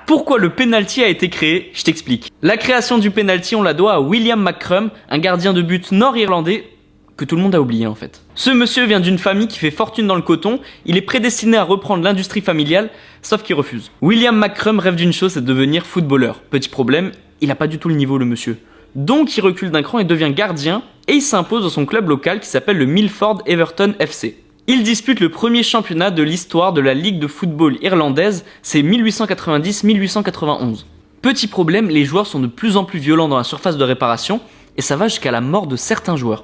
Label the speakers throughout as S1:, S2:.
S1: Pourquoi le penalty a été créé? Je t'explique. La création du penalty, on la doit à William McCrum, un gardien de but nord-irlandais que tout le monde a oublié en fait. Ce monsieur vient d'une famille qui fait fortune dans le coton, il est prédestiné à reprendre l'industrie familiale, sauf qu'il refuse. William McCrum rêve d'une chose, c'est de devenir footballeur. Petit problème, il n'a pas du tout le niveau le monsieur. Donc il recule d'un cran et devient gardien, et il s'impose dans son club local qui s'appelle le Milford Everton FC. Il dispute le premier championnat de l'histoire de la Ligue de football irlandaise, c'est 1890-1891. Petit problème, les joueurs sont de plus en plus violents dans la surface de réparation, et ça va jusqu'à la mort de certains joueurs.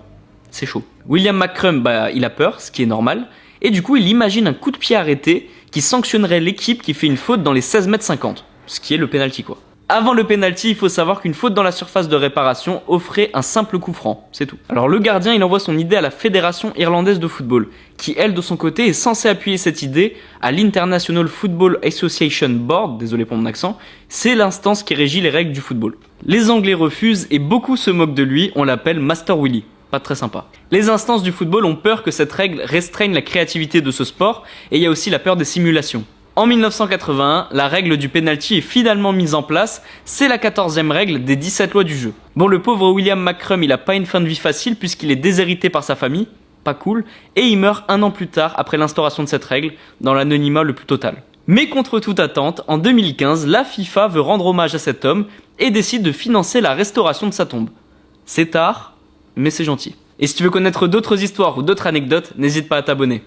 S1: C'est chaud. William McCrum, il a peur, ce qui est normal, et du coup il imagine un coup de pied arrêté qui sanctionnerait l'équipe qui fait une faute dans les 16,50 m, ce qui est le penalty quoi. Avant le penalty, il faut savoir qu'une faute dans la surface de réparation offrait un simple coup franc, c'est tout. Alors le gardien, il envoie son idée à la Fédération irlandaise de football, qui elle de son côté est censée appuyer cette idée à l'International Football Association Board, désolé pour mon accent, c'est l'instance qui régit les règles du football. Les Anglais refusent et beaucoup se moquent de lui, on l'appelle Master Willy. Pas très sympa. Les instances du football ont peur que cette règle restreigne la créativité de ce sport et il y a aussi la peur des simulations. En 1981, la règle du penalty est finalement mise en place, c'est la 14e règle des 17 lois du jeu. Bon, le pauvre William McCrum, il a pas une fin de vie facile puisqu'il est déshérité par sa famille, pas cool, et il meurt un an plus tard après l'instauration de cette règle, dans l'anonymat le plus total. Mais contre toute attente, en 2015, la FIFA veut rendre hommage à cet homme et décide de financer la restauration de sa tombe. C'est tard, mais c'est gentil. Et si tu veux connaître d'autres histoires ou d'autres anecdotes, n'hésite pas à t'abonner.